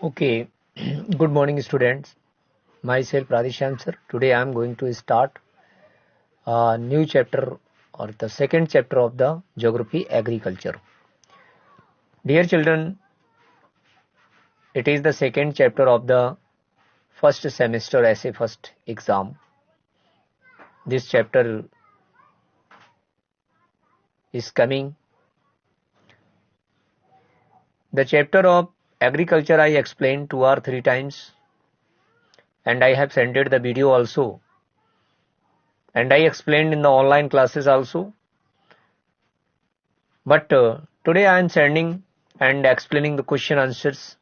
Okay, good morning, students. Myself, Radhisham sir. Today I am going to start a new chapter or the second chapter of the Geography Agriculture. Dear children, it is the second chapter of the first semester essay first exam. This chapter is coming. The chapter of agriculture I explained 2 or 3 times, and I have sent the video also, and I explained in the online classes also. But today I am sending and explaining the question answers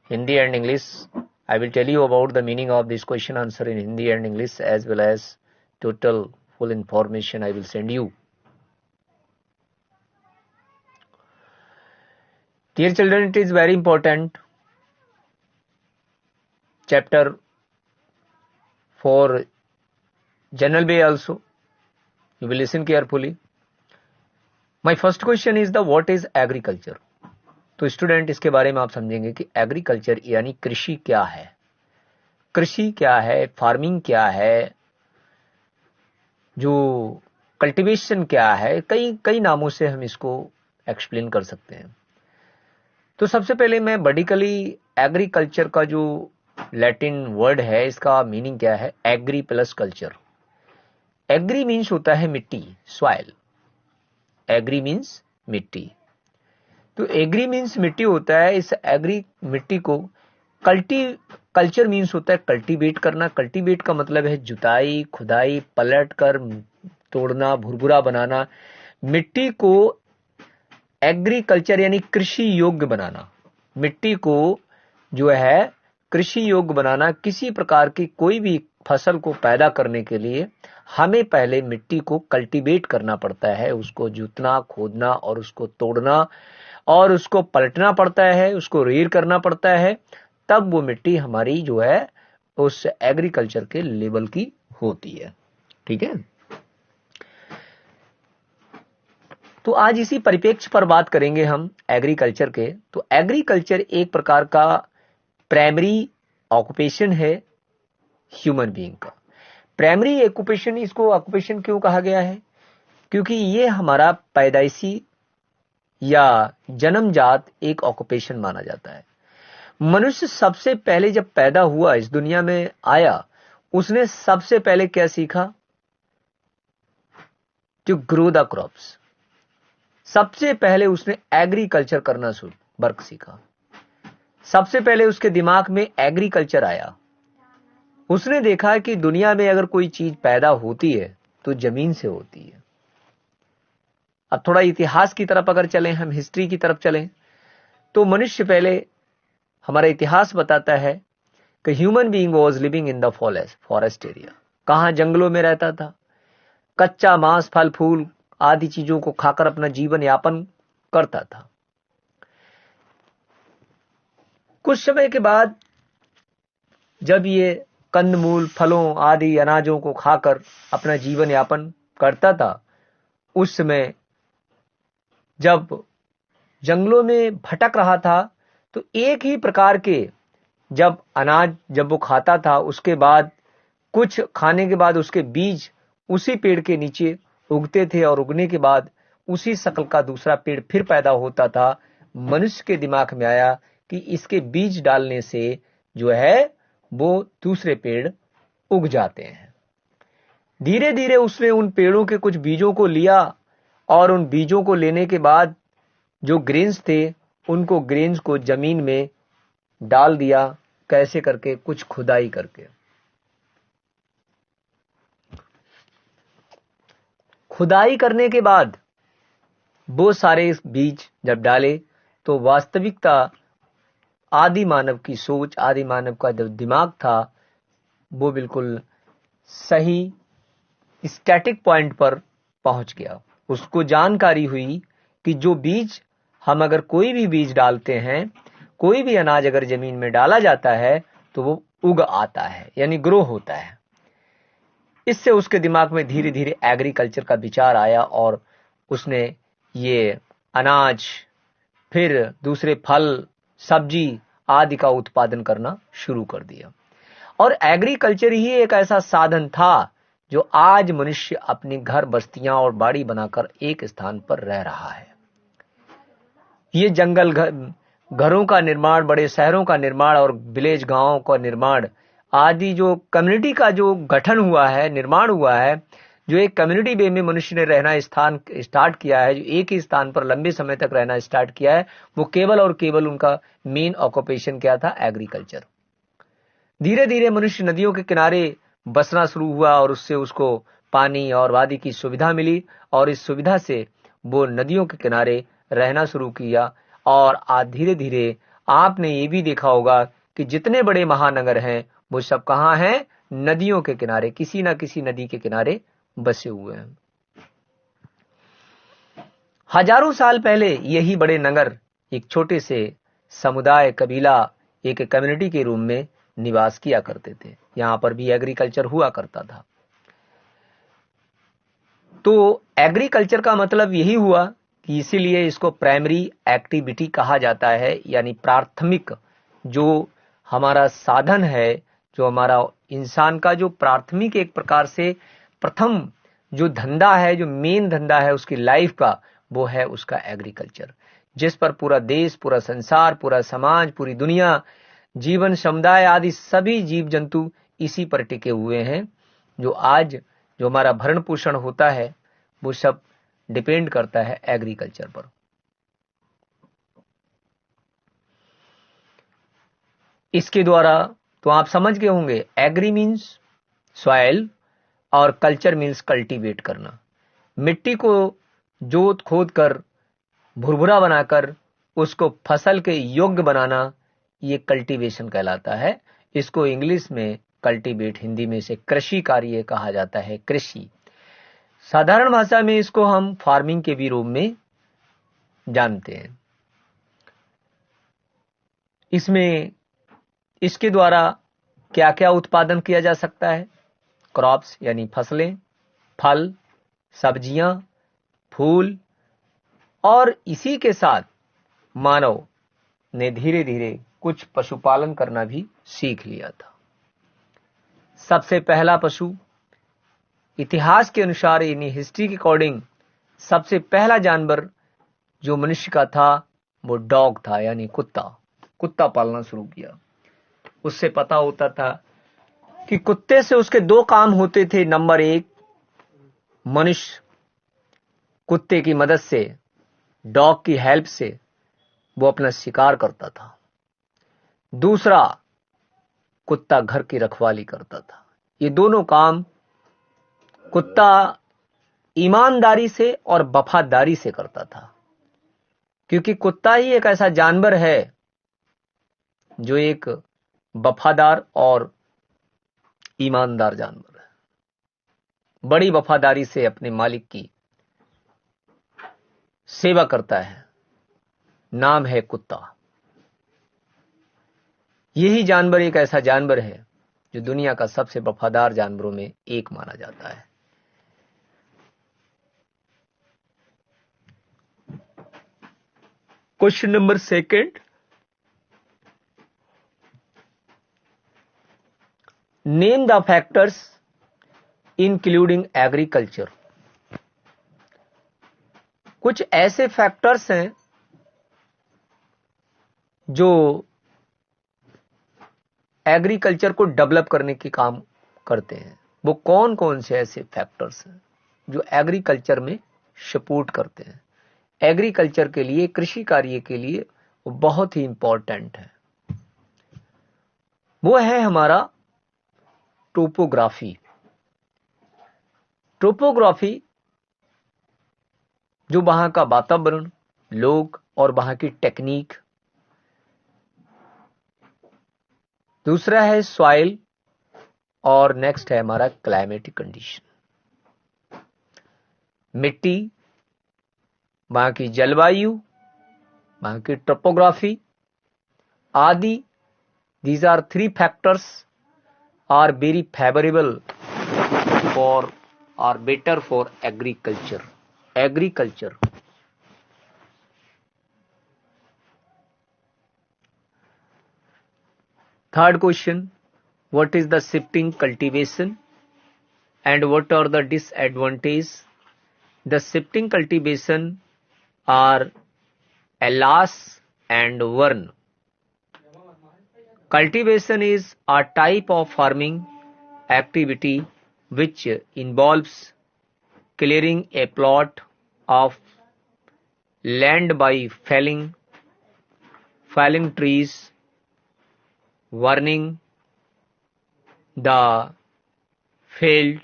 Hindi and English. I will tell you about the meaning of this question answer in Hindi and English, as well as total full information I will send you. Dear children, it is very important chapter for general way also. You will listen carefully. My first question is the what is agriculture? तो student इसके बारे में आप समझेंगे कि agriculture यानी कृषि क्या है, कृषि क्या है, फार्मिंग क्या है, जो कल्टीवेशन क्या है, कई नामों से हम इसको एक्सप्लेन कर सकते हैं. तो सबसे पहले मैं बॉडिकली एग्रीकल्चर का जो लैटिन वर्ड है इसका मीनिंग क्या है. Agri plus culture. Agri means होता है मिट्टी, सॉइल. एग्री मीन्स मिट्टी. तो एग्री मीन्स मिट्टी होता है. इस एग्री मिट्टी को कल्चर मीन्स होता है कल्टीवेट करना. कल्टीवेट का मतलब है जुताई, खुदाई, पलट कर तोड़ना, भुरभुरा बनाना. मिट्टी को एग्रीकल्चर यानी कृषि योग्य बनाना. मिट्टी को जो है कृषि योग्य बनाना. किसी प्रकार की कोई भी फसल को पैदा करने के लिए हमें पहले मिट्टी को कल्टीवेट करना पड़ता है. उसको जोतना, खोदना और उसको तोड़ना और उसको पलटना पड़ता है, उसको रेर करना पड़ता है. तब वो मिट्टी हमारी जो है उस एग्रीकल्चर के लेवल की होती है. ठीक है. तो आज इसी परिप्रेक्ष्य पर बात करेंगे हम एग्रीकल्चर के. तो एग्रीकल्चर एक प्रकार का प्राइमरी ऑक्यूपेशन है ह्यूमन बीइंग का. प्राइमरी ऑक्यूपेशन, इसको ऑक्यूपेशन क्यों कहा गया है? क्योंकि ये हमारा पैदाइशी या जन्मजात एक ऑक्यूपेशन माना जाता है. मनुष्य सबसे पहले जब पैदा हुआ, इस दुनिया में आया, उसने सबसे पहले क्या सीखा? To grow the crops. सबसे पहले उसने एग्रीकल्चर करना वर्क सीखा. सबसे पहले उसके दिमाग में एग्रीकल्चर आया. उसने देखा कि दुनिया में अगर कोई चीज पैदा होती है तो जमीन से होती है. अब थोड़ा इतिहास की तरफ अगर चलें, हम हिस्ट्री की तरफ चलें, तो मनुष्य पहले, हमारा इतिहास बताता है कि human being was living in the forest area. कहां? जंगलों में रहता था. कच्चा मांस, फल फूल आदि चीजों को खाकर अपना जीवन यापन करता था. कुछ समय के बाद जब ये कंदमूल, फलों आदि अनाजों को खाकर अपना जीवन यापन करता था, उस समय जब जंगलों में भटक रहा था, तो एक ही प्रकार के जब अनाज जब वो खाता था, उसके बाद कुछ खाने के बाद उसके बीज उसी पेड़ के नीचे उगते थे और उगने के बाद उसी शक्ल का दूसरा पेड़ फिर पैदा होता था. मनुष्य के दिमाग में आया कि इसके बीज डालने से जो है वो दूसरे पेड़ उग जाते हैं. धीरे धीरे उसने उन पेड़ों के कुछ बीजों को लिया और उन बीजों को लेने के बाद जो ग्रेन्स थे, उनको ग्रेन्स को जमीन में डाल दिया. कैसे करके? कुछ खुदाई करके. खुदाई करने के बाद वो सारे बीज जब डाले तो वास्तविकता आदि मानव की सोच, आदि मानव का जो दिमाग था, वो बिल्कुल सही स्टैटिक पॉइंट पर पहुंच गया. उसको जानकारी हुई कि जो बीज, हम अगर कोई भी बीज डालते हैं, कोई भी अनाज अगर जमीन में डाला जाता है तो वो उग आता है, यानी ग्रो होता है. इससे उसके दिमाग में धीरे धीरे एग्रीकल्चर का विचार आया और उसने ये अनाज, फिर दूसरे फल, सब्जी आदि का उत्पादन करना शुरू कर दिया। और एग्रीकल्चर ही एक ऐसा साधन था जो आज मनुष्य अपने घर, बस्तियां और बाड़ी बनाकर एक स्थान पर रह रहा है। ये जंगल घरों का निर्माण, बड़े शहरों का निर्माण और विलेज गांवों का निर्माण आदि, जो कम्युनिटी का जो गठन हुआ है, निर्माण हुआ है, जो एक कम्युनिटी वे में मनुष्य ने रहना स्थान स्टार्ट किया है, जो एक ही स्थान पर लंबे समय तक रहना स्टार्ट किया है, वो केवल और केवल उनका मेन ऑक्यूपेशन क्या था? एग्रीकल्चर। धीरे धीरे मनुष्य नदियों के किनारे बसना शुरू हुआ और उससे उसको पानी और वादी की सुविधा मिली, और इस सुविधा से वो नदियों के किनारे रहना शुरू किया। और आज धीरे धीरे आपने ये भी देखा होगा कि जितने बड़े महानगर हैं वो सब कहाँ हैं? नदियों के किनारे, किसी ना किसी नदी के किनारे बसे हुए हैं। हजारों साल पहले यही बड़े नगर एक छोटे से समुदाय, कबीला, एक कम्युनिटी के रूप में निवास किया करते थे। यहां पर भी एग्रीकल्चर हुआ करता था। तो एग्रीकल्चर का मतलब यही हुआ कि इसीलिए इसको प्राइमरी एक्टिविटी कहा जाता है, यानी प्राथमिक जो हमारा साधन है, जो हमारा इंसान का जो प्राथमिक एक प्रकार से प्रथम जो धंधा है, जो मेन धंधा है उसकी लाइफ का, वो है उसका एग्रीकल्चर, जिस पर पूरा देश, पूरा संसार, पूरा समाज, पूरी दुनिया, जीवन समुदाय आदि सभी जीव जंतु इसी पर टिके हुए हैं। जो आज जो हमारा भरण पोषण होता है वो सब डिपेंड करता है एग्रीकल्चर पर। इसके द्वारा तो आप समझ गए होंगे, एग्री मीन्स सॉइल और कल्चर मीन्स कल्टीवेट करना। मिट्टी को जोत खोद कर, भुरभुरा बनाकर उसको फसल के योग्य बनाना, ये कल्टीवेशन कहलाता है। इसको इंग्लिश में कल्टीवेट, हिंदी में से कृषि कार्य कहा जाता है, कृषि। साधारण भाषा में इसको हम फार्मिंग के भी रूप में जानते हैं। इसमें इसके द्वारा क्या क्या उत्पादन किया जा सकता है? क्रॉप्स यानी फसलें, फल, सब्जियां, फूल, और इसी के साथ मानव ने धीरे धीरे कुछ पशुपालन करना भी सीख लिया था। सबसे पहला पशु इतिहास के अनुसार, यानी हिस्ट्री के अकॉर्डिंग, सबसे पहला जानवर जो मनुष्य का था वो डॉग था, यानी कुत्ता। कुत्ता पालना शुरू किया। उससे पता होता था कि कुत्ते से उसके दो काम होते थे। नंबर एक, मनुष्य कुत्ते की मदद से, डॉग की हेल्प से वो अपना शिकार करता था। दूसरा, कुत्ता घर की रखवाली करता था। ये दोनों काम कुत्ता ईमानदारी से और वफादारी से करता था, क्योंकि कुत्ता ही एक ऐसा जानवर है जो एक वफादार और ईमानदार जानवर है। बड़ी वफादारी से अपने मालिक की सेवा करता है। नाम है कुत्ता। यही जानवर एक ऐसा जानवर है जो दुनिया का सबसे वफादार जानवरों में एक माना जाता है। Question number second, name the factors including agriculture. कुछ ऐसे फैक्टर्स हैं जो एग्रीकल्चर को डेवलप करने के काम करते हैं। वो कौन कौन से ऐसे फैक्टर्स हैं जो एग्रीकल्चर में सपोर्ट करते हैं, एग्रीकल्चर के लिए, कृषि कार्य के लिए वो बहुत ही इंपॉर्टेंट है। वो है हमारा टोपोग्राफी। टोपोग्राफी जो वहां का वातावरण, लोग और वहां की टेक्निक। दूसरा है सॉइल, और नेक्स्ट है हमारा क्लाइमेटिक कंडीशन। मिट्टी, वहां की जलवायु, वहां की टोपोग्राफी आदि, these are three factors are very favorable for or better for agriculture. Third question, what is the shifting cultivation and what are the disadvantages? The shifting cultivation are Alas and Vern. Cultivation is a type of farming activity which involves clearing a plot of land by felling trees, burning the felled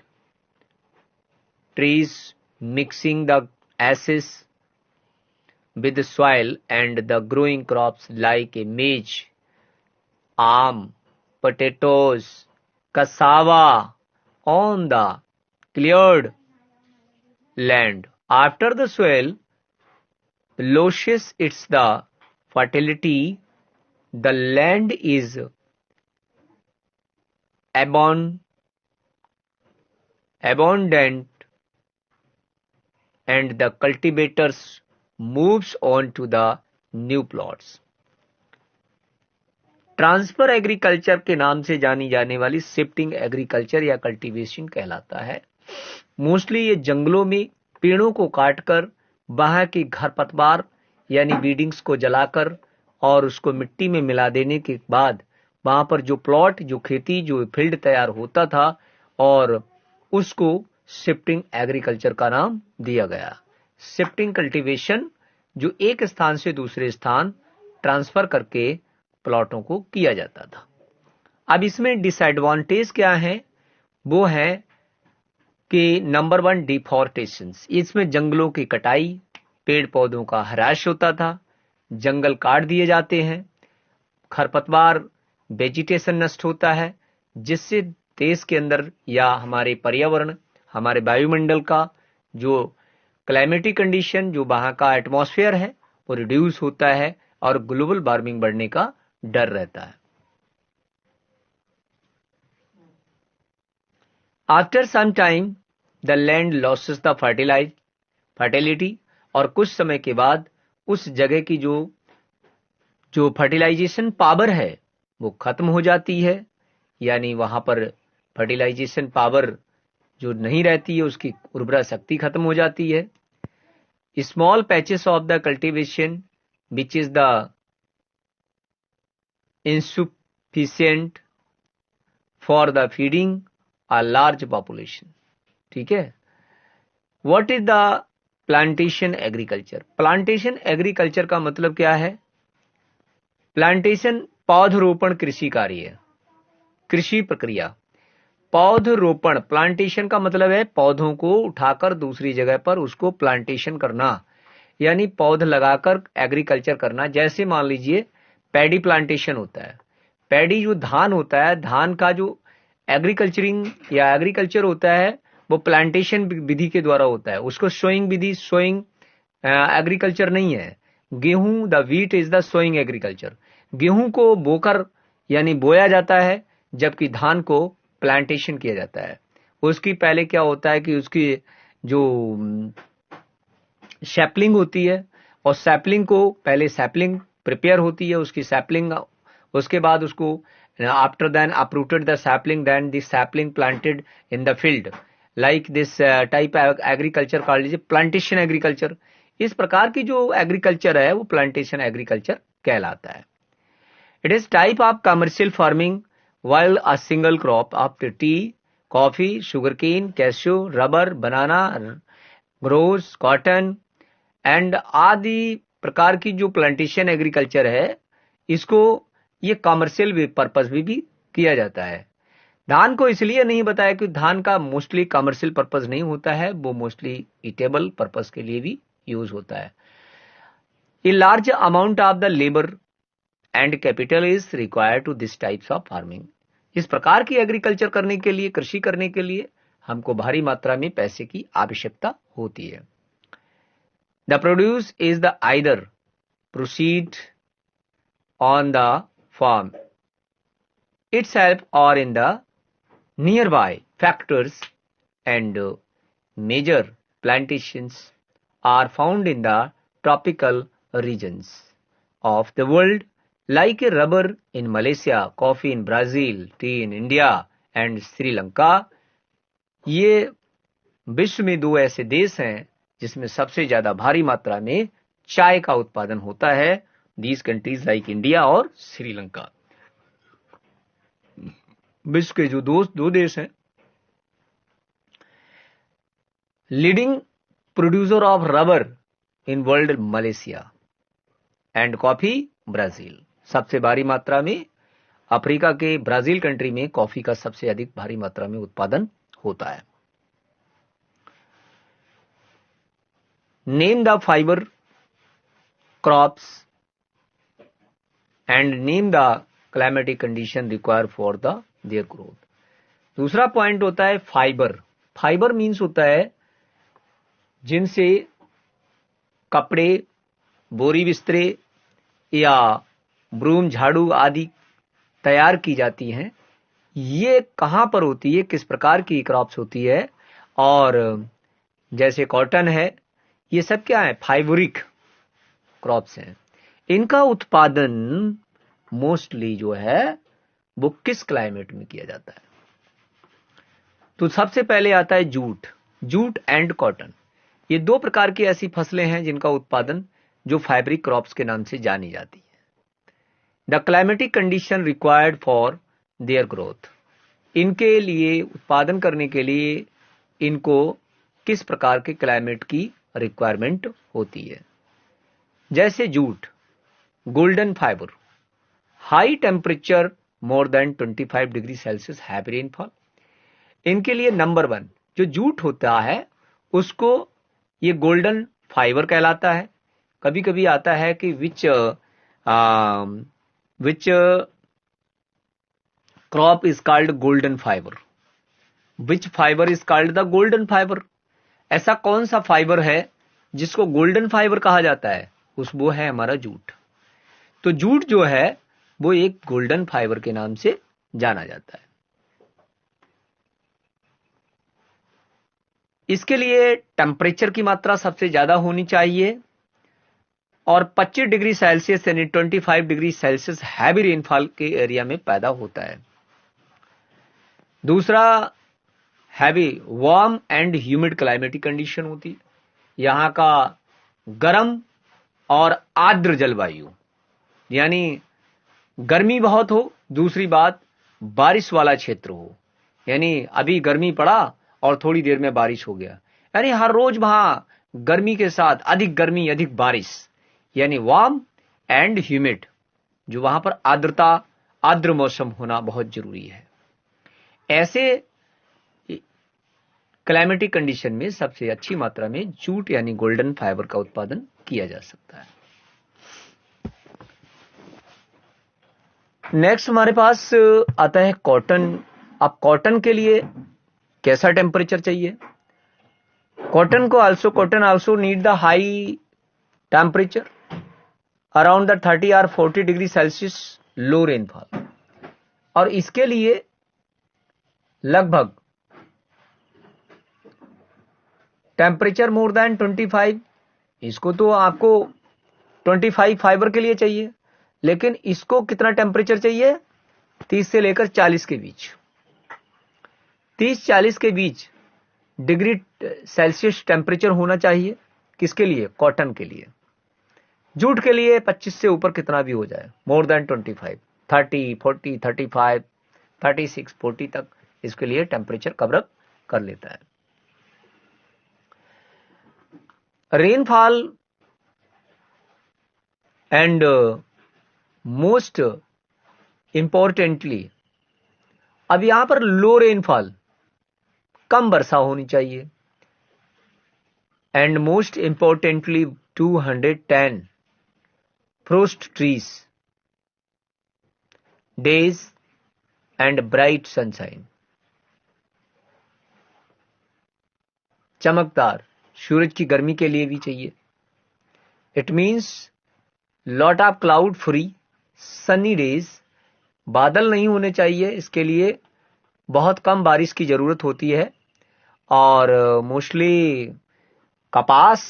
trees, mixing the ashes with the soil and the growing crops like maize, yam, potatoes, cassava on the cleared land. After the soil loses its the fertility, the land is abundant and the cultivators moves on to the new plots. Transfer agriculture के नाम से जानी जाने वाली shifting agriculture या cultivation कहलाता है। Mostly ये जंगलों में पेड़ों को काटकर वहां की खरपतवार यानी वीडिंग्स को जलाकर और उसको मिट्टी में मिला देने के बाद वहां पर जो प्लॉट, जो खेती, जो फील्ड तैयार होता था और उसको शिफ्टिंग एग्रीकल्चर का नाम दिया गया। शिफ्टिंग कल्टीवेशन जो एक स्थान से दूसरे स्थान ट्रांसफर करके प्लॉटों को किया जाता था। अब इसमें डिसएडवांटेज क्या है? वो है कि नंबर 1 डिफॉरेस्टेशन। इसमें जंगलों की कटाई, पेड़ पौधों का ह्रास होता था, जंगल काट दिए जाते हैं, खरपतवार वेजिटेशन नष्ट होता है, जिससे देश के अंदर या हमारे पर्यावरण, हमारे वायुमंडल का जो क्लाइमेटिक कंडीशन, जो वहां का एटमॉस्फेयर है वो रिड्यूस होता है और ग्लोबल वार्मिंग बढ़ने का डर रहता है। After some time the land losses the fertility, और कुछ समय के बाद उस जगह की जो फर्टिलाइजेशन पावर है वो खत्म हो जाती है, यानी वहां पर फर्टिलाइजेशन पावर जो नहीं रहती है, उसकी उर्वरा शक्ति खत्म हो जाती है। Small patches of the cultivation which is the insufficient for the feeding a large population। ठीक है। What is the plantation agriculture? Plantation agriculture का मतलब क्या है? प्लांटेशन पौधरोपण कृषि कार्य है, कृषि प्रक्रिया। पौधरोपण, प्लांटेशन का मतलब है पौधों को उठाकर दूसरी जगह पर उसको प्लांटेशन करना, यानी पौध लगाकर एग्रीकल्चर करना। जैसे मान लीजिए पैडी प्लांटेशन होता है। पैडी जो धान होता है, धान का जो एग्रीकल्चरिंग या एग्रीकल्चर होता है वो प्लांटेशन विधि के द्वारा होता है। उसको सोइंग विधि, सोइंग एग्रीकल्चर नहीं है। गेहूं, the wheat is the sowing agriculture. गेहूं को बोकर यानी बोया जाता है, जबकि धान को प्लांटेशन किया जाता है। उसकी पहले क्या होता है कि उसकी जो सैपलिंग होती है, और सैपलिंग को पहले सैपलिंग प्रिपेयर होती है, उसकी सैपलिंग, उसके बाद उसको after then uprooted the sapling, then the sapling planted in the field, like this type agriculture called is plantation agriculture। इस प्रकार की जो एग्रीकल्चर है वो प्लांटेशन एग्रीकल्चर कहलाता है। It is type of commercial farming while a single crop of tea, coffee, sugarcane, cashew, rubber, banana grows, cotton and आदि प्रकार की जो प्लांटेशन एग्रीकल्चर है इसको ये कमर्शियल पर्पस भी किया जाता है। धान को इसलिए नहीं बताया कि धान का मोस्टली कमर्शियल पर्पस नहीं होता है, वो मोस्टली ईटेबल पर्पस के लिए भी यूज होता है। A large amount of the labour and capital is required to this types of farming. इस प्रकार की एग्रीकल्चर करने के लिए, कृषि करने के लिए हमको भारी मात्रा में पैसे की आवश्यकता होती है। The produce is the either proceed on the farm itself or in the nearby factors, and major plantations are found in the tropical regions of the world like a rubber in Malaysia, coffee in Brazil, T in India and Sri Lanka. ये विश्व में दो ऐसे देश हैं जिसमें सबसे ज्यादा भारी मात्रा में चाय का उत्पादन होता है। दीज कंट्रीज लाइक इंडिया और श्रीलंका। विश्व के जो दो देश हैं, leading producer of rubber in world Malaysia and coffee Brazil. सबसे भारी मात्रा में अफ्रीका के ब्राजील कंट्री में कॉफी का सबसे अधिक भारी मात्रा में उत्पादन होता है। Name the fibre crops and name the climatic condition require for the their growth. दूसरा पॉइंट होता है फाइबर। फाइबर मीन्स होता है जिनसे कपड़े, बोरी बिस्तरे या ब्रूम, झाड़ू आदि तैयार की जाती हैं। ये कहां पर होती है, किस प्रकार की क्रॉप्स होती है, और जैसे कॉटन है, ये सब क्या है, फाइबरिक क्रॉप्स हैं। इनका उत्पादन मोस्टली जो है वो किस क्लाइमेट में किया जाता है? तो सबसे पहले आता है जूट। जूट एंड कॉटन, ये दो प्रकार की ऐसी फसलें हैं जिनका उत्पादन जो फाइबरिक क्रॉप्स के नाम से जानी जाती है। The climatic condition required for their growth, इनके लिए उत्पादन करने के लिए इनको किस प्रकार के क्लाइमेट की रिक्वायरमेंट होती है? जैसे jute, golden fibre, high temperature more than 25 degree Celsius, heavy rainfall. इनके लिए नंबर 1 जो जूट होता है उसको ये गोल्डन फाइबर कहलाता है। कभी कभी आता है कि which crop is called golden fibre, which fibre is called the golden fibre. ऐसा कौन सा फाइबर है जिसको गोल्डन फाइबर कहा जाता है? वो है हमारा जूट। तो जूट जो है वो एक गोल्डन फाइबर के नाम से जाना जाता है। इसके लिए टेम्परेचर की मात्रा सबसे ज्यादा होनी चाहिए और 25 डिग्री सेल्सियस यानी 25 डिग्री सेल्सियस हैवी रेनफॉल के एरिया में पैदा होता है। दूसरा, heavy warm and humid climatic condition होती है। यहां का गर्म और आर्द्र जलवायु, यानी गर्मी बहुत हो, दूसरी बात बारिश वाला क्षेत्र हो, यानी अभी गर्मी पड़ा और थोड़ी देर में बारिश हो गया, यानी हर रोज वहां गर्मी के साथ अधिक गर्मी अधिक बारिश, यानी वार्म एंड ह्यूमिड, जो वहां पर आर्द्र मौसम होना बहुत जरूरी है। ऐसे क्लाइमेटिक कंडीशन में सबसे अच्छी मात्रा में जूट यानी गोल्डन फाइबर का उत्पादन किया जा सकता है। नेक्स्ट हमारे पास आता है कॉटन। अब कॉटन के लिए कैसा टेम्परेचर चाहिए? Cotton also need the high temperature around the 30 और 40 डिग्री सेल्सियस लो रेनफॉल, और इसके लिए लगभग टेम्परेचर मोर देन 25। इसको तो आपको 25 फाइबर के लिए चाहिए, लेकिन इसको कितना टेम्परेचर चाहिए? 30 से लेकर 40 के बीच, 30-40 के बीच डिग्री सेल्सियस टेम्परेचर होना चाहिए। किसके लिए? कॉटन के लिए। जूट के लिए 25 से ऊपर कितना भी हो जाए, मोर देन 25, 30, 40, 35, 36, 40 तक इसके लिए टेम्परेचर कवर कर लेता है। रेनफॉल एंड मोस्ट इंपॉर्टेंटली, अब यहां पर लो रेनफॉल, कम वर्षा होनी चाहिए, and most importantly 210 frost trees days and bright sunshine, चमकदार सूरज की गर्मी के लिए भी चाहिए। It means lot of cloud free Sunny days, बादल नहीं होने चाहिए, इसके लिए बहुत कम बारिश की जरूरत होती है, और मोस्टली कपास,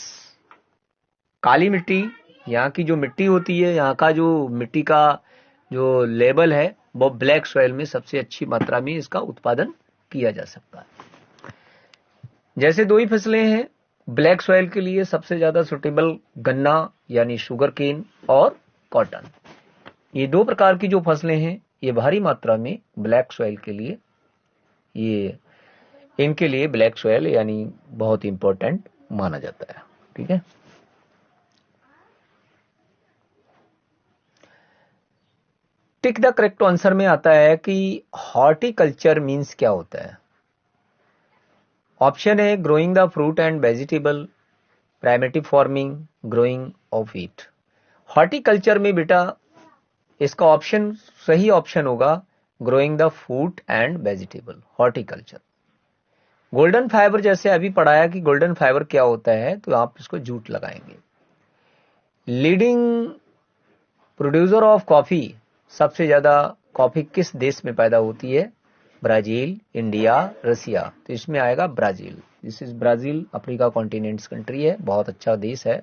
काली मिट्टी यहाँ की जो मिट्टी होती है, यहाँ का जो मिट्टी का जो लेवल है, वो ब्लैक सॉइल में सबसे अच्छी मात्रा में इसका उत्पादन किया जा सकता है। जैसे दो ही फसलें हैं ब्लैक सॉइल के लिए सबसे ज्यादा सुटेबल, गन्ना यानी शुगर केन और कॉटन। ये दो प्रकार की जो फसलें हैं ये भारी मात्रा में ब्लैक सॉइल के लिए, ये इनके लिए ब्लैक सॉइल यानी बहुत इंपॉर्टेंट माना जाता है। ठीक है, टिक द करेक्ट आंसर में आता है कि हॉर्टिकल्चर मीन्स क्या होता है। ऑप्शन है growing the fruit and vegetable, primitive farming, growing of wheat. Horticulture में बेटा इसका ऑप्शन, सही ऑप्शन होगा growing the fruit and vegetable, horticulture. Golden fibre जैसे अभी पढ़ाया कि गोल्डन फाइबर क्या होता है, तो आप इसको जूट लगाएंगे। लीडिंग प्रोड्यूसर ऑफ कॉफी, सबसे ज्यादा कॉफी किस देश में पैदा होती है? ब्राजील, इंडिया, रसिया। तो इसमें आएगा Brazil. This is Brazil, Africa continents country है, बहुत अच्छा देश है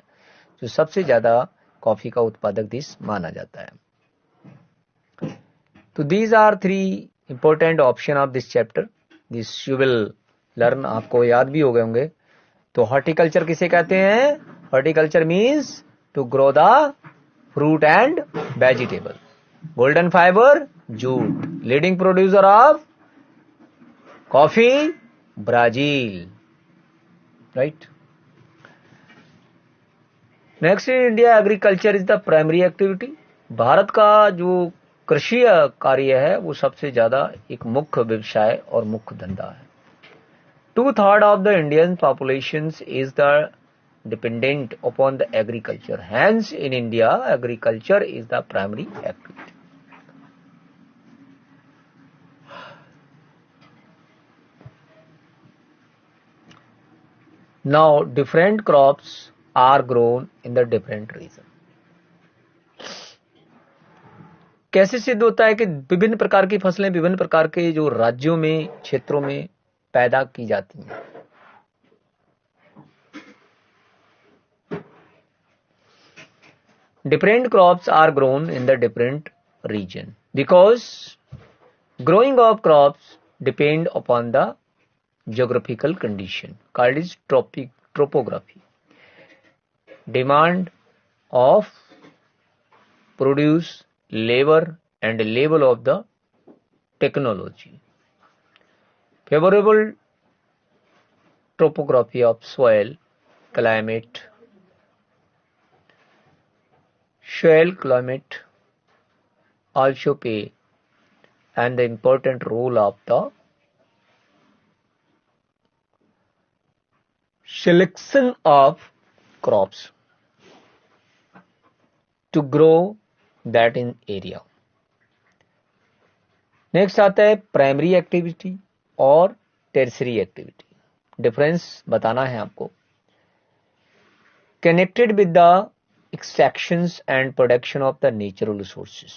जो सबसे ज्यादा कॉफी का उत्पादक देश माना जाता है। तो these are three important option of this chapter, this you will learn, आपको याद भी हो गए होंगे। तो हॉर्टिकल्चर किसे कहते हैं? Horticulture means to grow the fruit and vegetable. Golden fibre, jute. Leading producer of coffee, Brazil. Right. Next, in India agriculture is the primary activity. Bharat का जो कृषि कार्य है वो सबसे ज्यादा एक मुख्य व्यवसाय और मुख्य धंधा है। 2/3 of the Indian population is the dependent upon the agriculture. Hence, in India, agriculture is the primary activity. Now, different crops are grown in the different region. कैसे सिद्ध होता है कि विभिन्न प्रकार की फसलें विभिन्न प्रकार के जो राज्यों में, क्षेत्रों में पैदा की जाती हैं? Different crops are grown in the different region because growing of crops depend upon the geographical condition called is topography, demand of produce, labor and level of the technology. Favorable topography of soil, climate, also play and the important role of the selection of crops to grow that in area. Next आता है primary activity और tertiary activity. Difference बताना है आपको। Connected with the extractions and production of the natural resources,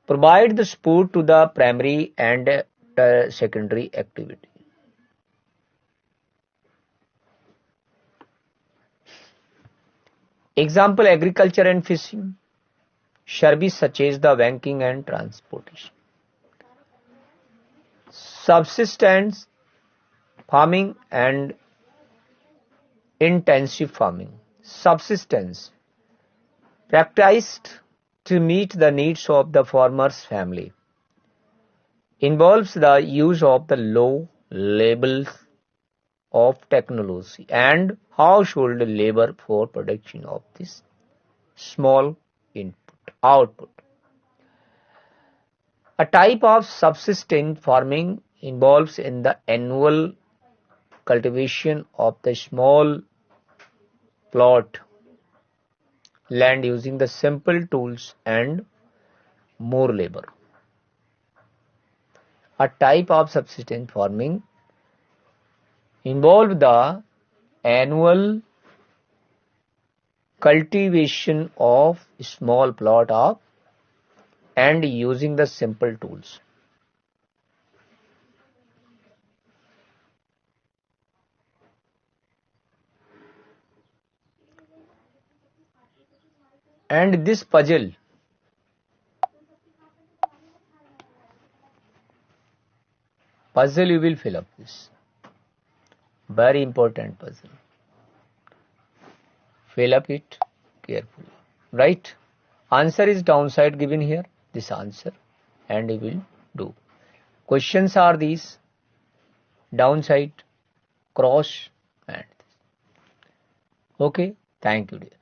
provide the support to the primary and secondary activity. Example agriculture and fishing, service such as the banking and transportation. Subsistence farming and intensive farming. Subsistence, practiced to meet the needs of the farmer's family, involves the use of the low levels of technology and household labor for production of this small output. A type of subsistence farming involves in the annual cultivation of the small plot land using the simple tools and more labor. A type of subsistence farming involves the annual cultivation of small plot of and using the simple tools. and this puzzle you will fill up this. Very important puzzle. Fill up it carefully. Right? Answer is downside given here. This answer. And you will do. Questions are these. Downside, cross and this. Okay. Thank you dear.